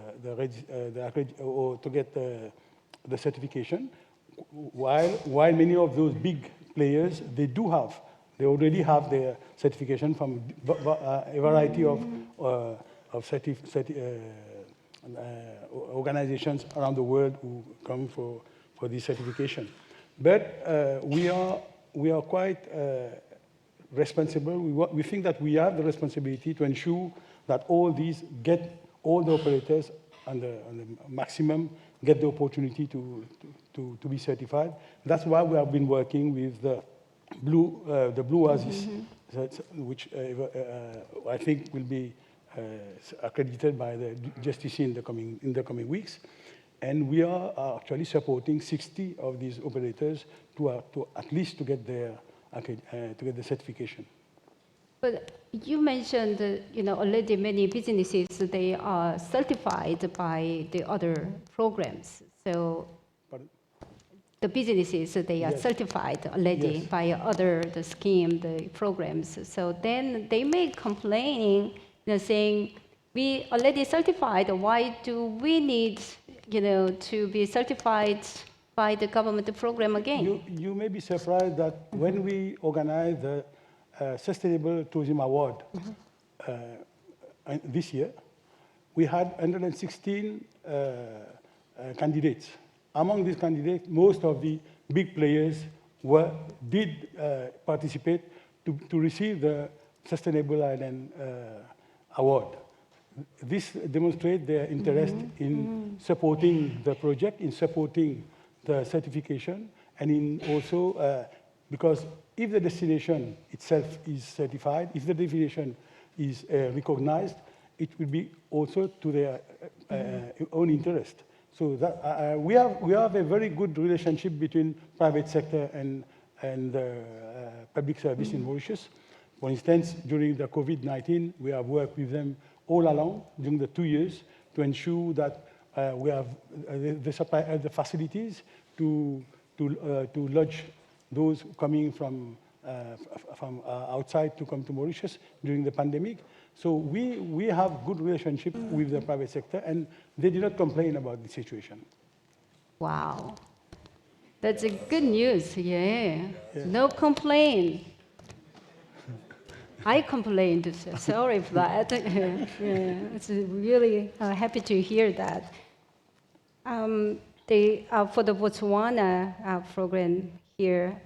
certification, while many of those big players, they already have their certification from a variety of organizations around the world who come for this certification. But we are quite responsible. We think that we have the responsibility to ensure that all these all the operators on the maximum get the opportunity to be certified. That's why we have been working with the Blue Oasis, which I think will be accredited by the GSTC in the coming weeks. And we are actually supporting 60 of these operators to at least to get the certification. But you mentioned, already many businesses, they are certified by the other programs. So the businesses, they are certified already by the scheme, the programs. So then they may complain, saying, we already certified, why do we need, to be certified by the government program again? You may be surprised that when we organize the Sustainable Tourism Award this year, we had 116 candidates. Among these candidates, most of the big players did participate to receive the Sustainable Island Award. This demonstrates their interest in supporting the project, in supporting the certification, and in also because if the destination itself is certified, if the destination is recognized, it will be also to their own interest. So that, we have a very good relationship between private sector and public service in Mauritius. For instance, during the COVID-19, we have worked with them all along during the 2 years to ensure that we have the supply the facilities to lodge those coming from outside to come to Mauritius during the pandemic. So we have good relationship with the private sector, and they did not complain about the situation. Wow. That's a good news, yeah. No complaint. I complained, so sorry for that. Yeah, it's really happy to hear that. For the Botswana program here,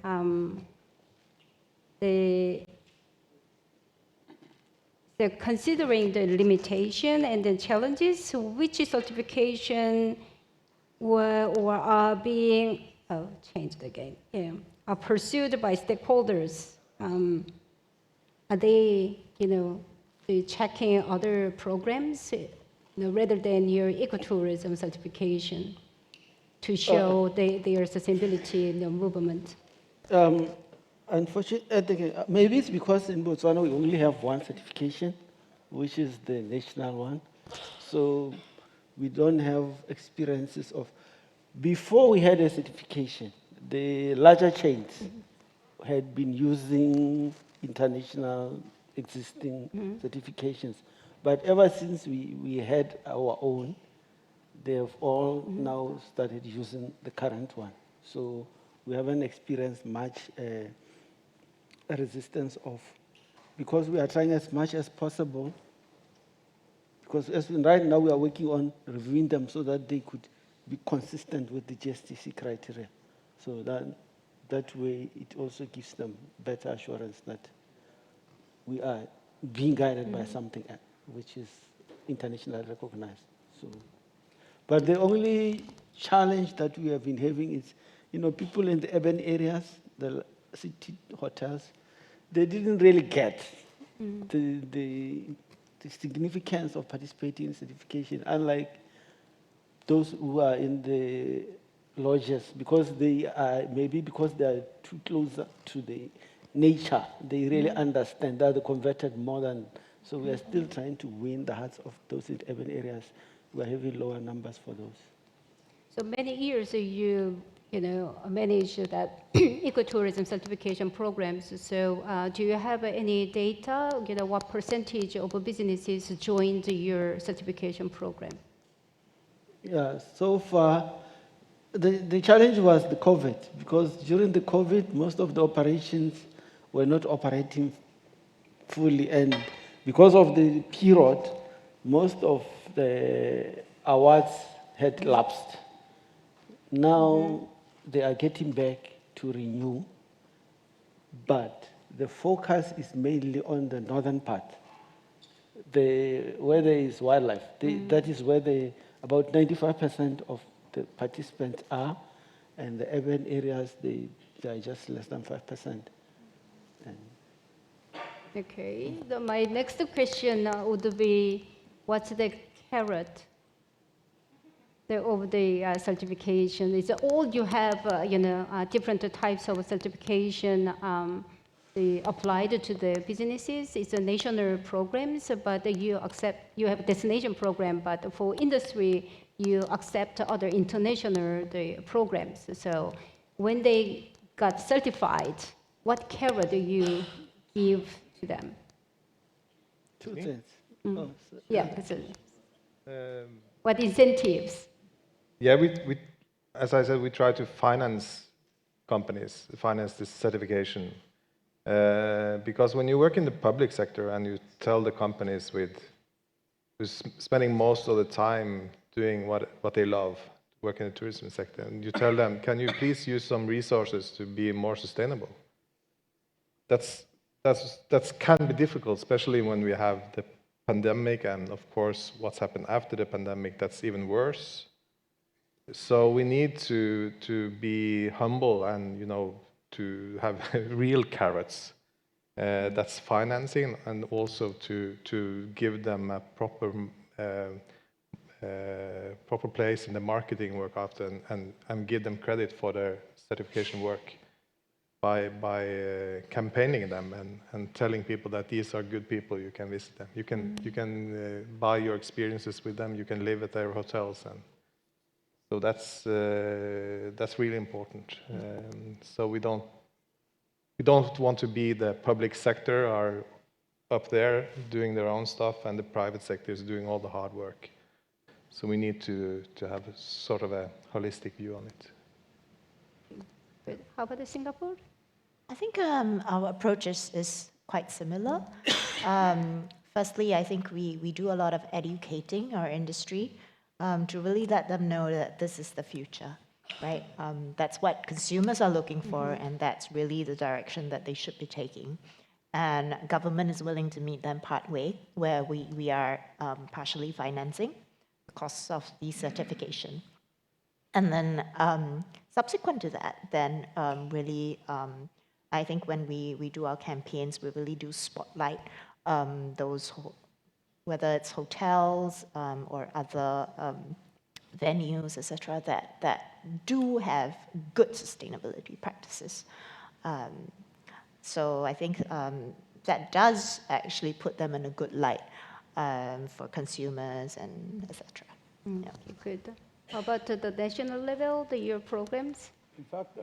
they're considering the limitation and the challenges, which certification or are being changed again, are pursued by stakeholders. Are they, they checking other programs, rather than your ecotourism certification to show their sustainability in the movement? Unfortunately, maybe it's because in Botswana we only have one certification, which is the national one. So we don't have experiences of. Before we had a certification, the larger chains had been using international existing certifications. But ever since we had our own, they have all now started using the current one. So we haven't experienced much resistance of, because we are trying as much as possible, because right now we are working on reviewing them so that they could be consistent with the GSTC criteria. So that way it also gives them better assurance that we are being guided by something which is internationally recognized. So, but the only challenge that we have been having is, people in the urban areas, the city hotels, they didn't really get the significance of participating in certification, unlike those who are in the lodges, because they are too close to the nature. They really understand that they converted more than. So we are still trying to win the hearts of those in urban areas. We are having lower numbers for those. So many years you manage that ecotourism certification programs. So do you have any data? What percentage of businesses joined your certification program? Yeah, so far, the challenge was the COVID, because during the COVID, most of the operations were not operating fully, and because of the period, most of the awards had lapsed. Now they are getting back to renew, but the focus is mainly on the northern part, where there is wildlife. That is where about 95% of the participants are, and the urban areas, they are just less than 5%. Okay, my next question would be, what's the carrot of the certification? Is all you have, different types of certification they applied to the businesses? It's a national programs, but you have a destination program, but for industry, you accept other international programs. So when they got certified, what carrot do you give to them? Two things. What incentives? Yeah, as I said, we try to finance companies, finance this certification. Because when you work in the public sector and you tell the companies who's spending most of the time doing what they love, work in the tourism sector, and you tell them, can you please use some resources to be more sustainable? That can be difficult, especially when we have the pandemic, and of course what's happened after the pandemic, that's even worse. So we need to be humble and to have real carrots. That's financing, and also to give them a proper place in the marketing work after, and give them credit for their certification work. by campaigning them and telling people that these are good people, you can visit them. You can buy your experiences with them. You can live at their hotels, and so that's really important. So we don't want to be the public sector are up there doing their own stuff, and the private sector is doing all the hard work. So we need to have a sort of a holistic view on it. Good. How about Singapore? I think our approach is quite similar. Firstly, I think we do a lot of educating our industry to really let them know that this is the future, right? That's what consumers are looking for, and that's really the direction that they should be taking. And government is willing to meet them partway, where we are partially financing the costs of the certification. And then subsequent to that, then really, I think when we do our campaigns, we really do spotlight those, whether it's hotels or other venues, etc., that do have good sustainability practices. So I think that does actually put them in a good light for consumers and etc. Yeah. Okay, good. How about the national level, your programs? In fact,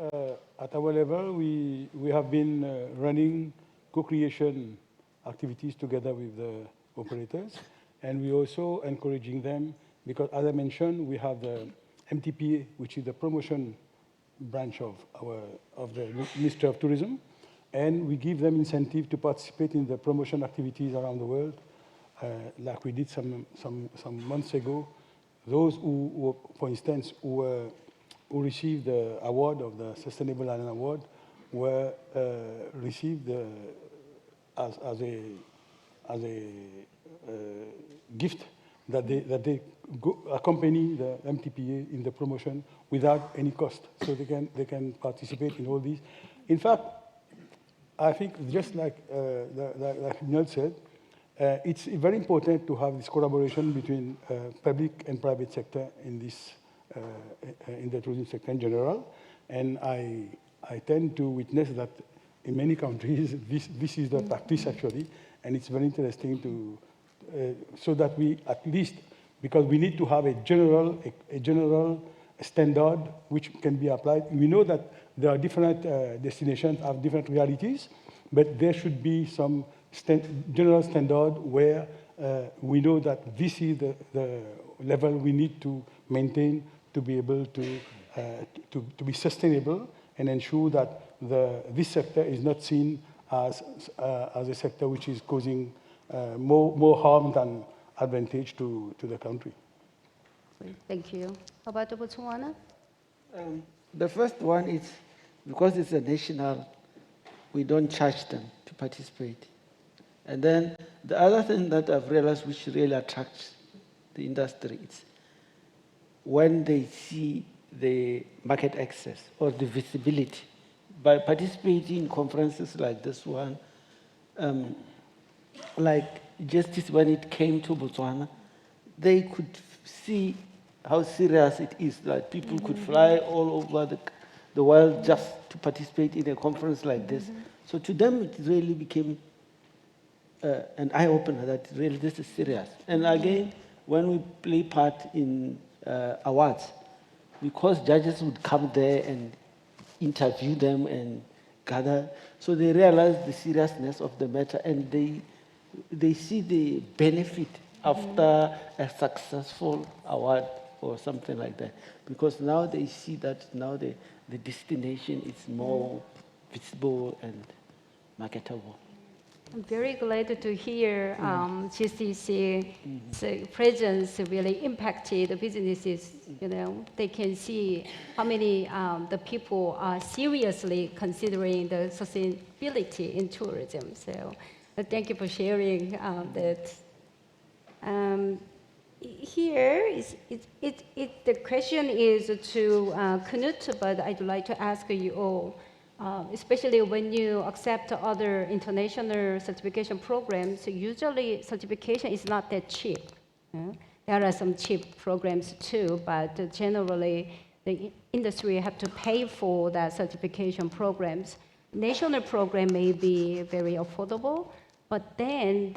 at our level, we have been running co-creation activities together with the operators, and we also encouraging them, because as I mentioned, we have the MTPA, which is the promotion branch of the Ministry of Tourism, and we give them incentive to participate in the promotion activities around the world, like we did some months ago. Those who, for instance, who received the award of the Sustainable Island Award were received as a gift that they accompany the MTPA in the promotion without any cost, so they can participate in all these. In fact, I think just like Knut said, it's very important to have this collaboration between public and private sector in this in the tourism sector in general, and I tend to witness that in many countries this is the practice actually, and it's very interesting to so that we at least, because we need to have a general standard which can be applied. We know that there are different destinations have different realities, but there should be some general standard where we know that this is the level we need to maintain to be able to be sustainable and ensure that this sector is not seen as a sector which is causing more harm than advantage to the country. Thank you. How about Botswana? The first one is, because it's a national, we don't charge them to participate. And then the other thing that I've realized which really attracts the industry is when they see the market access or the visibility. By participating in conferences like this one, like Justice, when it came to Botswana, they could see how serious it is. Like people could fly all over the world just to participate in a conference like this. So to them, it really became an eye-opener that really this is serious. And again, when we play part in awards, because judges would come there and interview them and gather, so they realize the seriousness of the matter, and they see the benefit after a successful award or something like that, because now they see that now the destination is more visible and marketable. I'm very glad to hear GSTC's presence really impacted the businesses. You know, they can see how many the people are seriously considering the sustainability in tourism. So thank you for sharing that. Here the question is to Knut, but I'd like to ask you all. Especially when you accept other international certification programs, usually certification is not that cheap. There are some cheap programs too, but generally the industry have to pay for that certification programs. national program may be very affordable, but then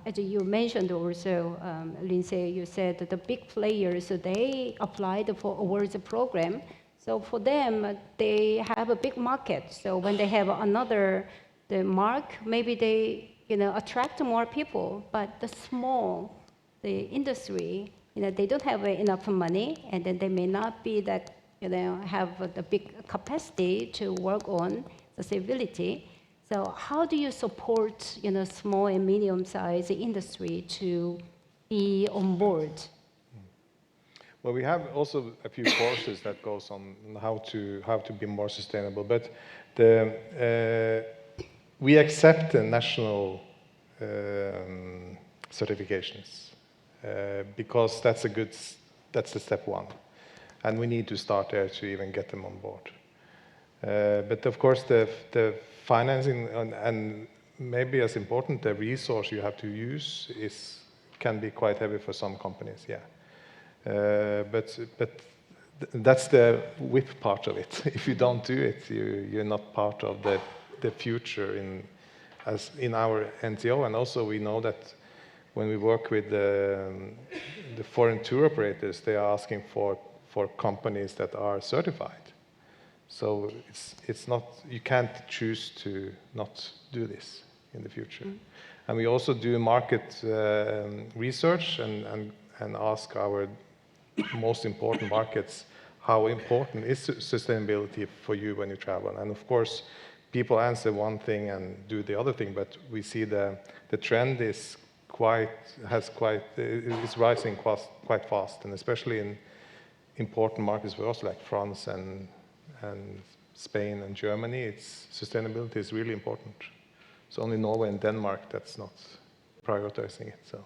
as you mentioned also, Lindsay, you said that the big players, they applied for awards program. So for them, they have a big market. So when they have the mark, maybe they attract more people. But the industry, they don't have enough money, and then they may not be that have the big capacity to work on sustainability. So how do you support small and medium-sized industry to be on board? Well, we have also a few courses that goes on how to be more sustainable, but we accept the national certifications because that's the step one, and we need to start there to even get them on board. But of course, the financing and maybe as important, the resource you have to use can be quite heavy for some companies. Yeah. But that's the WIP part of it. If you don't do it, you're not part of the future in our NTO. And also we know that when we work with the foreign tour operators, they are asking for companies that are certified. So it's not, you can't choose to not do this in the future. And we also do market research and ask our most important markets, how important is sustainability for you when you travel? And of course, people answer one thing and do the other thing, but we see the trend is rising quite fast, and especially in important markets for us like France and Spain and Germany, sustainability is really important. It's only Norway and Denmark that's not prioritizing it. So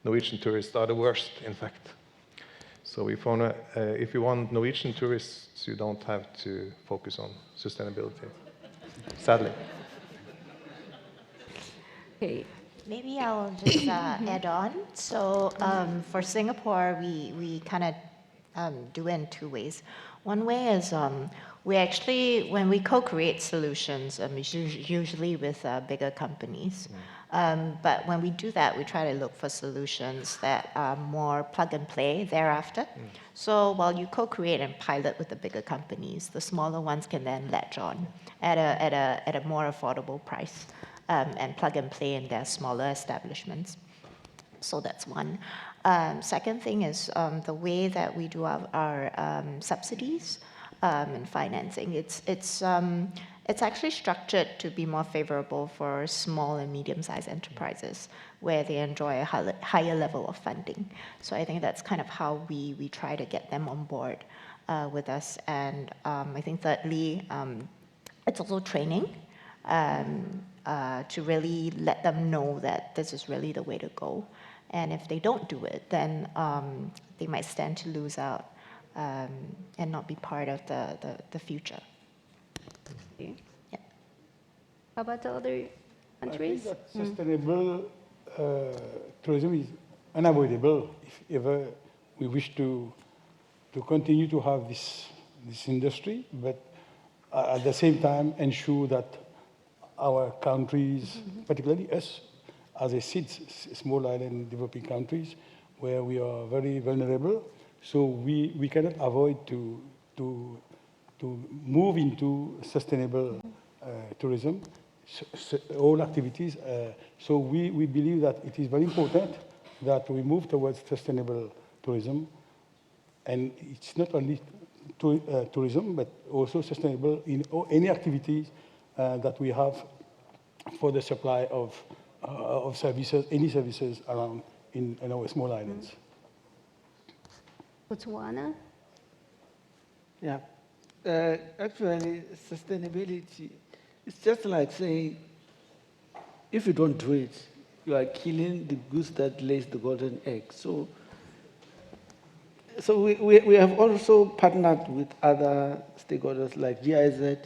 Norwegian tourists are the worst, in fact. So if you want Norwegian tourists, you don't have to focus on sustainability, sadly. Okay. Maybe I'll just add on. So for Singapore, we kind of do it in two ways. One way is we actually, when we co-create solutions, usually with bigger companies. But when we do that, we try to look for solutions that are more plug and play thereafter. So while you co-create and pilot with the bigger companies, the smaller ones can then latch on at a more affordable price and plug and play in their smaller establishments. So that's one. Second thing is the way that we do our subsidies and financing. It's actually structured to be more favorable for small and medium-sized enterprises where they enjoy a higher level of funding. So I think that's kind of how we try to get them on board with us. And I think thirdly, it's also training to really let them know that this is really the way to go. And if they don't do it, then they might stand to lose out and not be part of the future. Okay. Yeah. How about the other countries? I think that sustainable tourism is unavoidable if ever we wish to continue to have this industry, but at the same time ensure that our countries, particularly us, as I said, small island developing countries, where we are very vulnerable, so we cannot avoid to move into sustainable tourism, all activities. So we believe that it is very important that we move towards sustainable tourism, and it's not only tourism, but also sustainable in any activities that we have for the supply of services, any services around in our small islands. Botswana? Yeah. Actually, sustainability, it's just like saying, if you don't do it, you are killing the goose that lays the golden egg. So we have also partnered with other stakeholders like GIZ.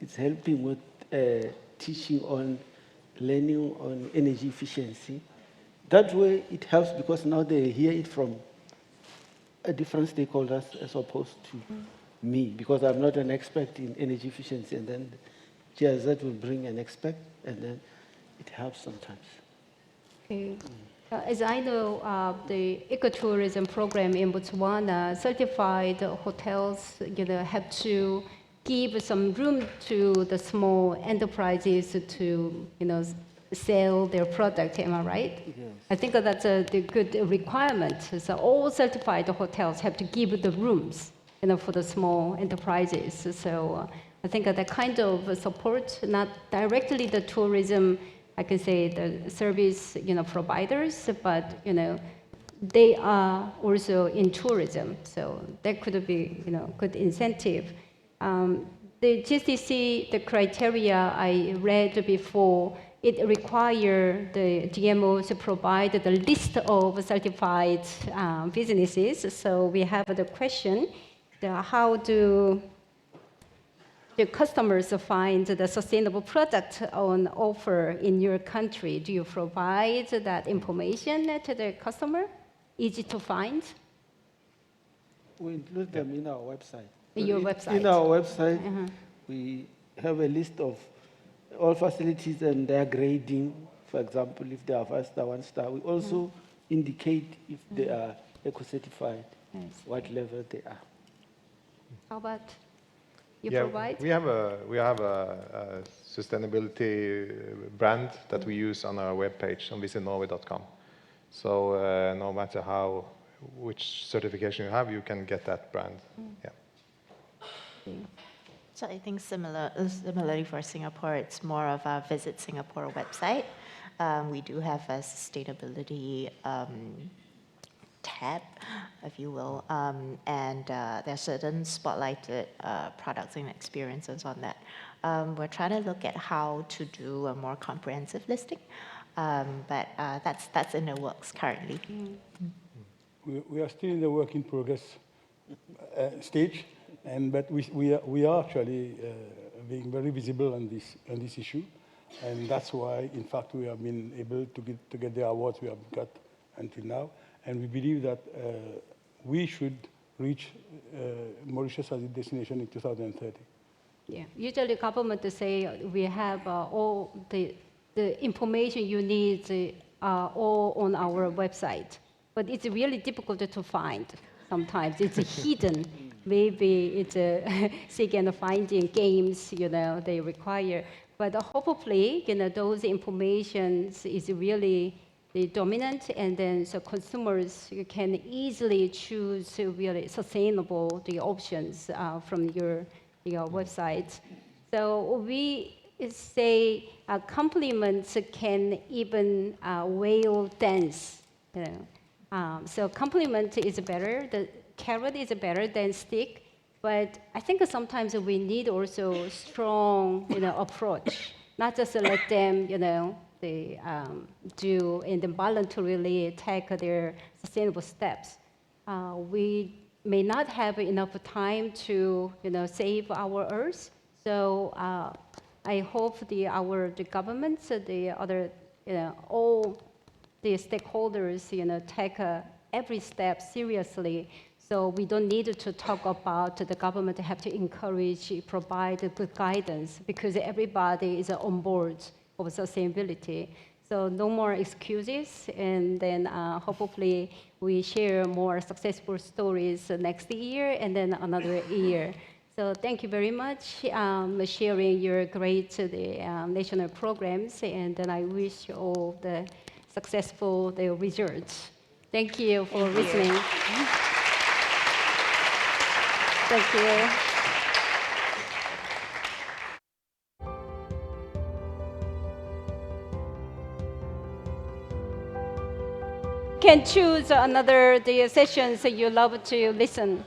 It's helping with teaching on learning on energy efficiency. That way it helps because now they hear it from different stakeholders as opposed to me, because I'm not an expert in energy efficiency, and then GIZ will bring an expert, and then it helps sometimes. Okay. As I know, the ecotourism program in Botswana, certified hotels, have to give some room to the small enterprises to, sell their product. Am I right? Yes. I think that's the good requirement. So all certified hotels have to give the rooms, for the small enterprises. So I think that kind of support, not directly the tourism, I can say the service, providers, but, they are also in tourism. So that could be, good incentive. The GSTC, the criteria I read before, it requires the GMOs to provide the list of certified businesses. So we have the question, how do the customers find the sustainable product on offer in your country? Do you provide that information to the customer? Easy to find? We include them in our website. Your website. In our website, we have a list of all facilities and their grading. For example, if they are 5-star, 1-star, we also indicate if they are eco-certified, what level they are. How about you Yeah, provide? we have a sustainability brand that we use on our webpage on visitnorway.com. So no matter which certification you have, you can get that brand. Yeah. So I think similarly for Singapore, it's more of a Visit Singapore website. We do have a sustainability tab, if you will, and there are certain spotlighted products and experiences on that. We're trying to look at how to do a more comprehensive listing, but that's in the works currently. We are still in the work in progress stage, but we are actually being very visible on this issue, and that's why, in fact, we have been able to get the awards we have got until now, and we believe that we should reach Mauritius as a destination in 2030. Yeah, usually government say we have all the information you need all on our website, but it's really difficult to find. Sometimes it's hidden. Maybe it's seek and finding games, they require. But hopefully, those informations is really the dominant, and then so consumers can easily choose really sustainable the options from your website. So we say compliments can even whale dance. So compliment is better. The carrot is better than stick. But I think sometimes we need also strong, approach. Not just let them, they do and then voluntarily take their sustainable steps. We may not have enough time to, save our Earth. So I hope the governments, the other, all the stakeholders, take every step seriously. So we don't need to talk about the government have to encourage, provide good guidance, because everybody is on board of sustainability. So no more excuses, and then hopefully we share more successful stories next year and then another year. So thank you very much sharing your great national programs, and then I wish you all the successful results. Thank you for listening. Thank you. Can choose another sessions you love to listen.